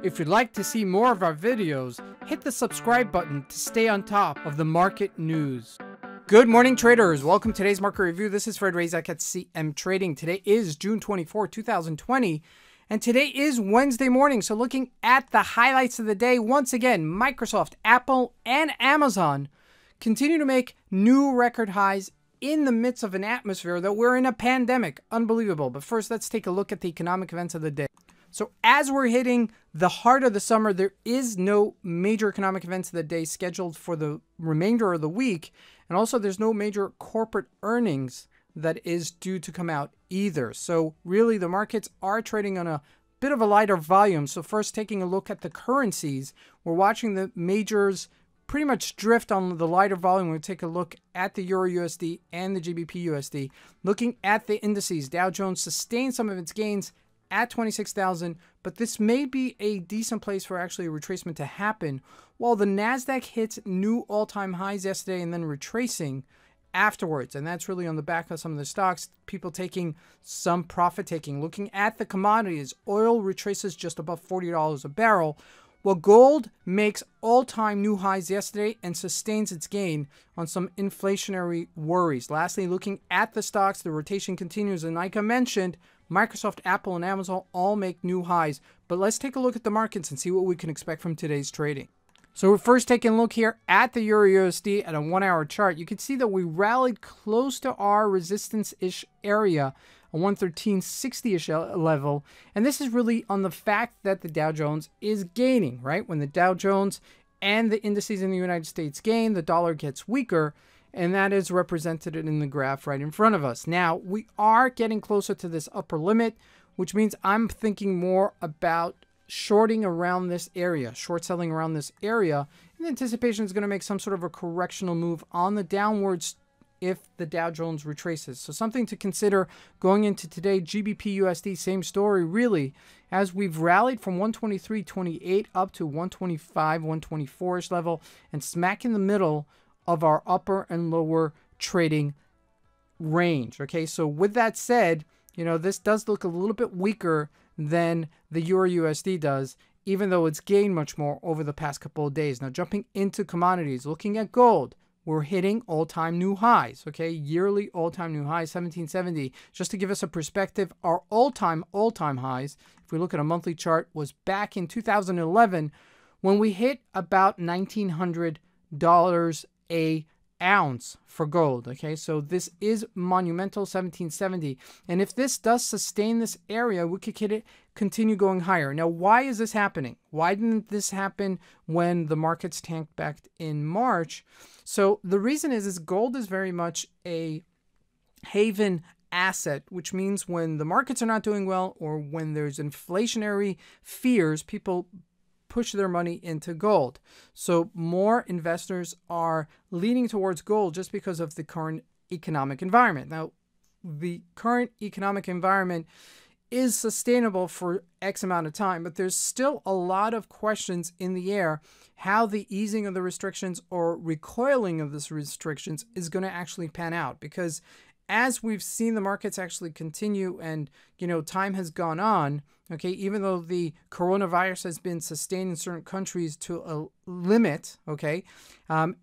If you'd like to see more of our videos, hit the subscribe button to stay on top of the market news. Good morning, traders. Welcome to today's market review. This is Fred Razak at CMtrading. Today is June 24, 2020, and today is Wednesday morning. So looking at the highlights of the day, once again, Microsoft, Apple, and Amazon continue to make new record highs in the midst of an atmosphere that we're in a pandemic. Unbelievable. But first, let's take a look at the economic events of the day. So as we're hitting the heart of the summer, there is no major economic events of the day scheduled for the remainder of the week. And also there's no major corporate earnings that is due to come out either. So really the markets are trading on a bit of a lighter volume. So first, taking a look at the currencies, we're watching the majors pretty much drift on the lighter volume. We'll take a look at the Euro USD and the GBP USD. Looking at the indices, Dow Jones sustained some of its gains at 26,000, but this may be a decent place for actually a retracement to happen, while the Nasdaq hits new all-time highs yesterday and then retracing afterwards. And that's really on the back of some of the stocks, people taking some profit taking. Looking at the commodities, oil retraces just above $40 a barrel, while gold makes all-time new highs yesterday and sustains its gain on some inflationary worries. Lastly, looking at the stocks, the rotation continues, and like I mentioned, Microsoft, Apple, and Amazon all make new highs. But let's take a look at the markets and see what we can expect from today's trading. So we're first taking a look here at the Euro USD at a 1-hour chart. You can see that we rallied close to our resistance-ish area, a 113.60-ish level. And this is really on the fact that the Dow Jones is gaining, right? When the Dow Jones and the indices in the United States gain, the dollar gets weaker. And that is represented in the graph right in front of us. Now, we are getting closer to this upper limit, which means I'm thinking more about shorting around this area, short selling around this area, in anticipation is going to make some sort of a correctional move on the downwards if the Dow Jones retraces. So something to consider going into today. GBP USD, same story really, as we've rallied from 123.28 up to 125, 124-ish level, and smack in the middle of our upper and lower trading range. Okay, so with that said, you know, this does look a little bit weaker than the Euro USD does, even though it's gained much more over the past couple of days. Now, jumping into commodities, looking at gold, we're hitting all-time new highs, okay? Yearly all-time new highs, 1770. Just to give us a perspective, our all-time highs, if we look at a monthly chart, was back in 2011 when we hit about $1,900 a ounce for gold. Okay, so this is monumental, 1770, and if this does sustain this area, we could continue going higher. Now, why is this happening? Why didn't this happen when the markets tanked back in March? So the reason is gold is very much a haven asset, which means when the markets are not doing well or when there's inflationary fears, people push their money into gold. So more investors are leaning towards gold just because of the current economic environment. Now, the current economic environment is sustainable for X amount of time, but there's still a lot of questions in the air how the easing of the restrictions or recoiling of these restrictions is going to actually pan out. Because as we've seen the markets actually continue and, you know, time has gone on, okay, even though the coronavirus has been sustained in certain countries to a limit, okay,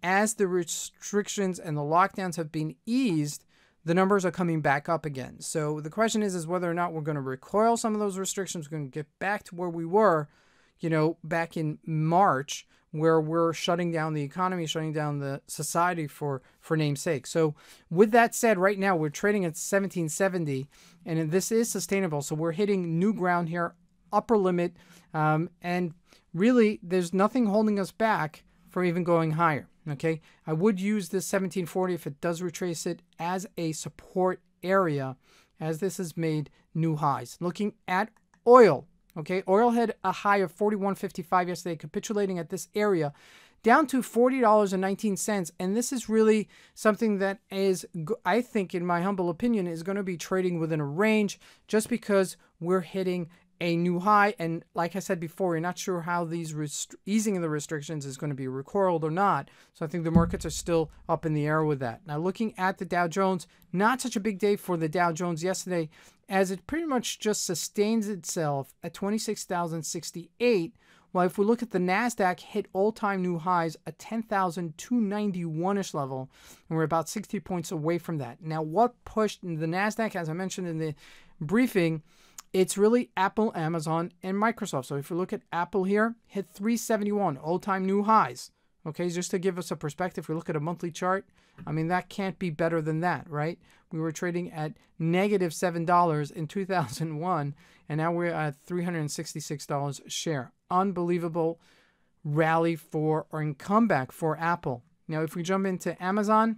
as the restrictions and the lockdowns have been eased, the numbers are coming back up again. So the question is whether or not we're going to recoil some of those restrictions. We're going to get back to where we were, you know, back in March, where we're shutting down the economy, shutting down the society for namesake. So with that said, right now we're trading at 1770, and this is sustainable. So we're hitting new ground here, upper limit, and really there's nothing holding us back from even going higher. Okay, I would use this 1740 if it does retrace it as a support area, as this has made new highs. Looking at oil. Okay, oil had a high of 41.55 yesterday, capitulating at this area, down to $40.19. And this is really something that is, I think, in my humble opinion, is going to be trading within a range just because we're hitting a new high. And like I said before, we're not sure how these easing of the restrictions is going to be recoiled or not. So I think the markets are still up in the air with that. Now, looking at the Dow Jones, not such a big day for the Dow Jones yesterday, as it pretty much just sustains itself at 26,068, Well, if we look at the NASDAQ, hit all-time new highs at 10,291-ish level, and we're about 60 points away from that. Now, what pushed the NASDAQ, as I mentioned in the briefing, it's really Apple, Amazon, and Microsoft. So if you look at Apple here, hit 371, all-time new highs. Okay, just to give us a perspective, if we look at a monthly chart, I mean, that can't be better than that, right? We were trading at negative $7 in 2001, and now we're at $366 a share. Unbelievable rally for, or in comeback for Apple. Now, if we jump into Amazon,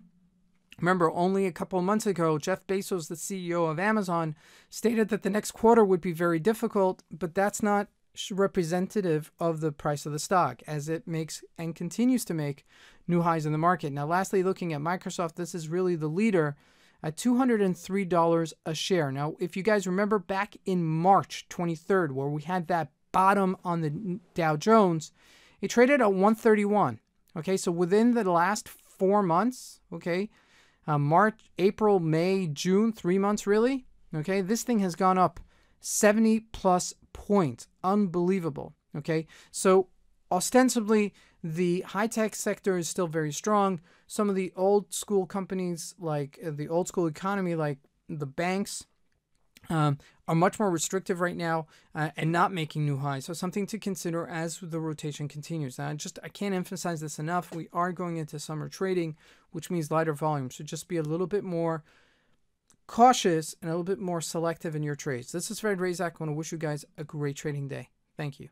remember, only a couple of months ago, Jeff Bezos, the CEO of Amazon, stated that the next quarter would be very difficult, but that's not representative of the price of the stock, as it makes and continues to make new highs in the market. Now, lastly, looking at Microsoft, this is really the leader at $203 a share. Now, if you guys remember back in March 23rd, where we had that bottom on the Dow Jones, it traded at 131. Okay, so within the last 4 months, okay, March, April, May, June, 3 months really, okay, this thing has gone up 70 plus points. Unbelievable. Okay, so ostensibly the high-tech sector is still very strong. Some of the old school companies, like the old school economy, like the banks, are much more restrictive right now and not making new highs. So something to consider as the rotation continues. Now, I can't emphasize this enough. We are going into summer trading, which means lighter volume. So just be a little bit more cautious and a little bit more selective in your trades. This is Fred Razak. I want to wish you guys a great trading day. Thank you.